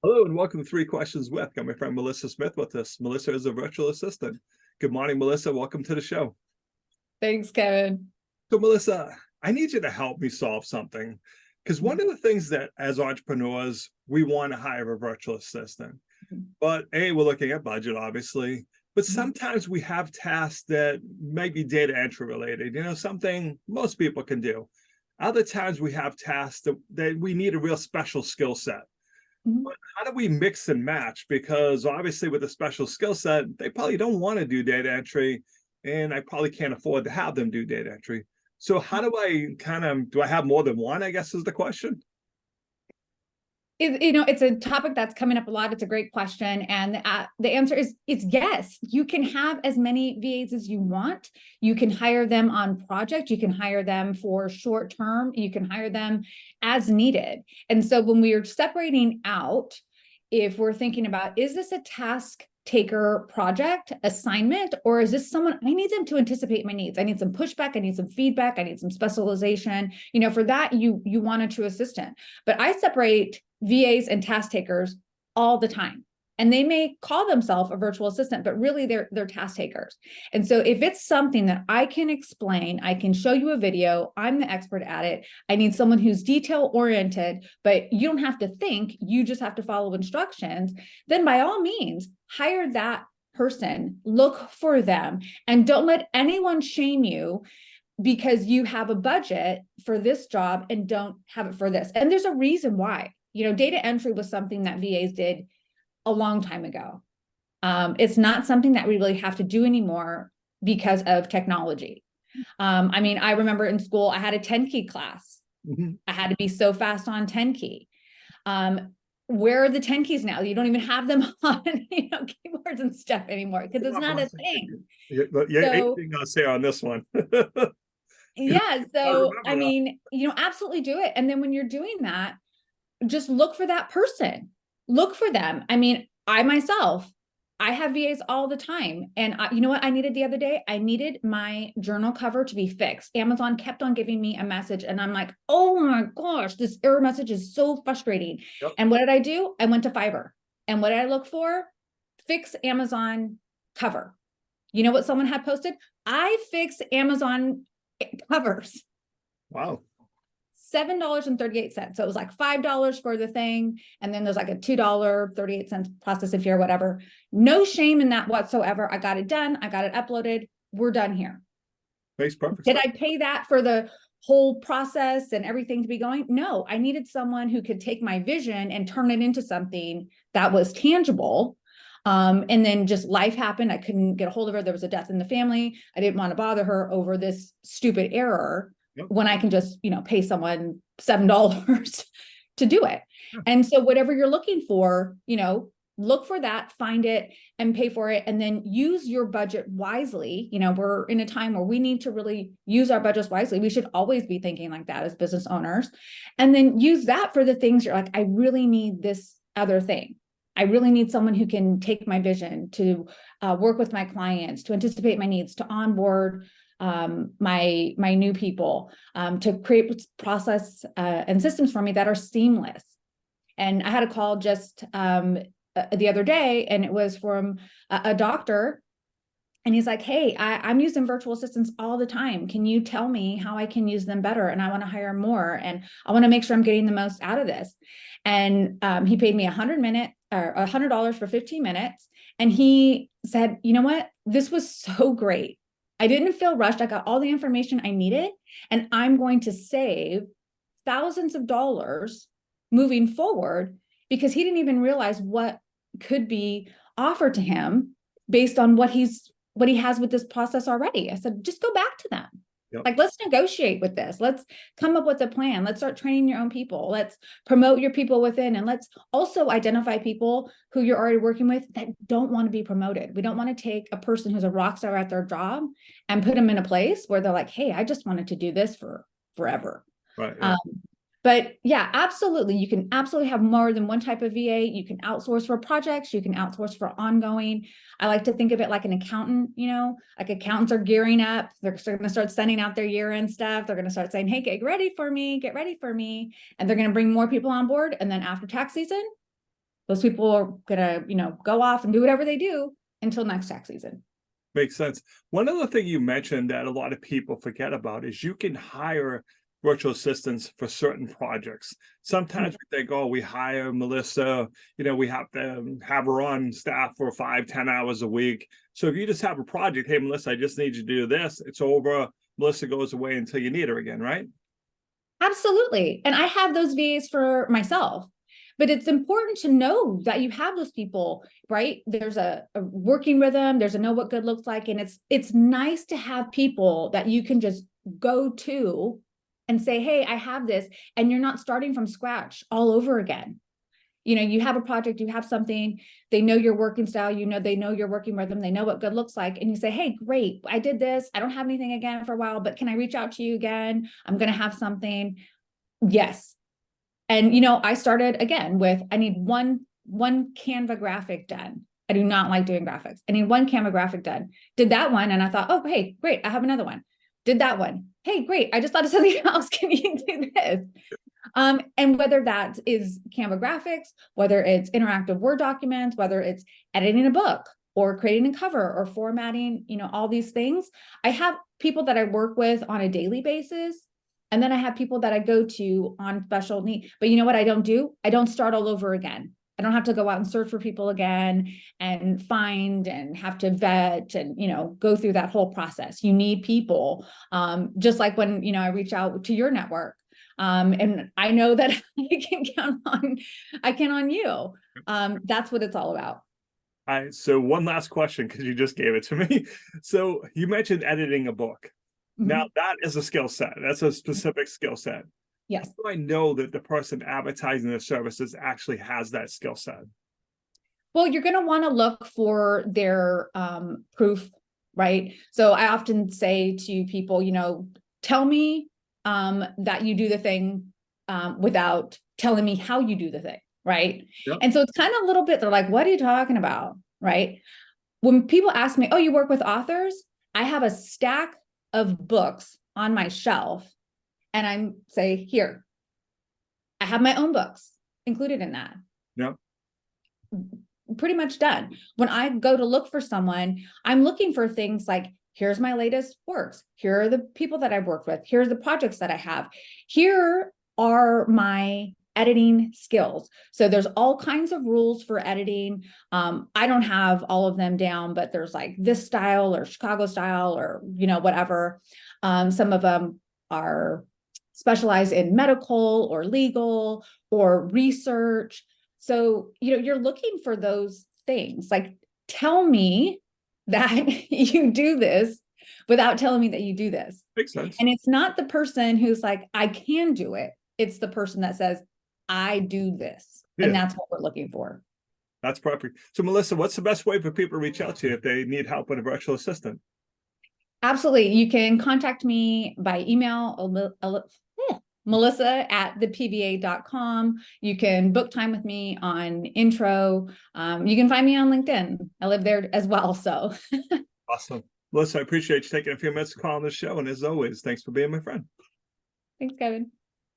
Hello and welcome to Three Questions With. Got my friend Melissa Smith with us. Melissa is a virtual assistant. Good morning, Melissa. Welcome to the show. Thanks, Kevin. So, Melissa, I need you to help me solve something because one of the things that as entrepreneurs, we want to hire a virtual assistant. But A, we're looking at budget, obviously. But sometimes we have tasks that might be data entry related, something most people can do. Other times we have tasks that we need a real special skill set. But how do we mix and match? Because obviously with a special skill set, they probably don't want to do data entry, and I probably can't afford to have them do data entry. So how do I do I have more than one, I guess is the question? It's a topic that's coming up a lot. It's a great question. And the answer is yes. You can have as many VAs as you want. You can hire them on project. You can hire them for short term. You can hire them as needed. And so when we are separating out, if we're thinking about, is this a task taker project assignment, or is this someone I need them to anticipate my needs? I need some pushback. I need some feedback. I need some specialization. For that, you want a true assistant. But I separate VAs and task takers all the time. And they may call themselves a virtual assistant, but really they're task takers. And so if it's something that I can explain, I can show you a video, I'm the expert at it. I need someone who's detail oriented, but you don't have to think, you just have to follow instructions. Then by all means, hire that person, look for them, and don't let anyone shame you because you have a budget for this job and don't have it for this. And there's a reason why. Data entry was something that VAs did a long time ago. It's not something that we really have to do anymore because of technology. I remember in school, I had a 10 key class. I had to be so fast on 10 key. Where are the 10 keys now? You don't even have them on, keyboards and stuff anymore because it's not a thing. Anything I'll say on this one. Yeah. So, absolutely do it. And then when you're doing that, just look for that person, look for them. I myself, I have VAs all the time. And you know what I needed the other day? I needed my journal cover to be fixed. Amazon kept on giving me a message and I'm like, oh my gosh, this error message is so frustrating. Yep. And what did I do? I went to Fiverr. And what did I look for? Fix Amazon cover. You know what someone had posted? I fix Amazon covers. Wow. $7.38. So it was like $5 for the thing. And then there's like a $2.38 processing fee or whatever. No shame in that whatsoever. I got it done. I got it uploaded. We're done here. Makes perfect sense. Did I pay that for the whole process and everything to be going? No, I needed someone who could take my vision and turn it into something that was tangible. And then just life happened. I couldn't get a hold of her. There was a death in the family. I didn't want to bother her over this stupid error. Yep. When I can just, pay someone $7 to do it. Sure. And so whatever you're looking for, look for that, find it and pay for it. And then use your budget wisely. We're in a time where we need to really use our budgets wisely. We should always be thinking like that as business owners. And then use that for the things you're like, I really need this other thing. I really need someone who can take my vision to work with my clients, to anticipate my needs, to onboard my new people, to create process and systems for me that are seamless. And I had a call just the other day, and it was from a doctor, and he's like, hey, I'm using virtual assistants all the time. Can you tell me how I can use them better? And I want to hire more, and I want to make sure I'm getting the most out of this. And he paid me $100 for 15 minutes. And he said, you know what? This was so great. I didn't feel rushed. I got all the information I needed, and I'm going to save thousands of dollars moving forward because he didn't even realize what could be offered to him based on what he has with this process already. I said, just go back to them. Yep. Like, let's negotiate with this. Let's come up with a plan. Let's start training your own people. Let's promote your people within. And let's also identify people who you're already working with that don't want to be promoted. We don't want to take a person who's a rock star at their job and put them in a place where they're like, hey, I just wanted to do this for forever. Right. Yeah. But yeah, absolutely. You can absolutely have more than one type of VA. You can outsource for projects. You can outsource for ongoing. I like to think of it like an accountant, like accountants are gearing up. They're going to start sending out their year-end stuff. They're going to start saying, hey, get ready for me. And they're going to bring more people on board. And then after tax season, Those people are gonna, go off and do whatever they do until next tax season. Makes sense. One other thing you mentioned that a lot of people forget about is you can hire virtual assistants for certain projects. Sometimes we think, oh, we hire Melissa, we have to have her on staff for 5-10 hours a week. So if you just have a project, hey, Melissa, I just need you to do this, it's over. Melissa goes away until you need her again, right? Absolutely. And I have those VAs for myself. But it's important to know that you have those people, right? There's a working rhythm, there's a know what good looks like. And it's nice to have people that you can just go to and say, hey, I have this, and you're not starting from scratch all over again. You have a project, you have something, they know your working style, they know your working rhythm, they know what good looks like. And you say, hey, great, I did this. I don't have anything again for a while, but can I reach out to you again? I'm going to have something. Yes. And, I started again with, I need one Canva graphic done. I do not like doing graphics. I need one Canva graphic done. Did that one. And I thought, oh, hey, great. I have another one. Did that one. Hey, great. I just thought of something else. Can you do this? And whether that is Canva graphics, whether it's interactive Word documents, whether it's editing a book or creating a cover or formatting, all these things. I have people that I work with on a daily basis. And then I have people that I go to on special need. But you know what I don't do? I don't start all over again. I don't have to go out and search for people again and find and have to vet and, go through that whole process. You need people, just like when, I reach out to your network. And I know that I can on you. That's what it's all about. All right. So one last question, because you just gave it to me. So you mentioned editing a book. Now that is a skill set. That's a specific skill set. Yes. How do I know that the person advertising their services actually has that skill set? Well, you're going to want to look for their proof, right? So I often say to people, tell me that you do the thing without telling me how you do the thing, right? Yep. And so it's kind of a little bit, they're like, what are you talking about, right? When people ask me, oh, you work with authors? I have a stack of books on my shelf, and I say, here, I have my own books included in that. Yep. Pretty much done. When I go to look for someone, I'm looking for things like, here's my latest works. Here are the people that I've worked with. Here's the projects that I have. Here are my editing skills. So there's all kinds of rules for editing. I don't have all of them down, but there's like this style or Chicago style or, whatever. Some of them are specialized in medical or legal or research. So, you're looking for those things. Like, tell me that you do this without telling me that you do this. Makes sense. And it's not the person who's like, I can do it. It's the person that says, I do this. Yeah. And that's what we're looking for. That's perfect. So Melissa, what's the best way for people to reach out to you if they need help with a virtual assistant? Absolutely. You can contact me by email, melissa@thepva.com. You can book time with me on Intro. You can find me on LinkedIn. I live there as well. So Awesome. Melissa, I appreciate you taking a few minutes to call on the show. And as always, thanks for being my friend. thanks, Kevin.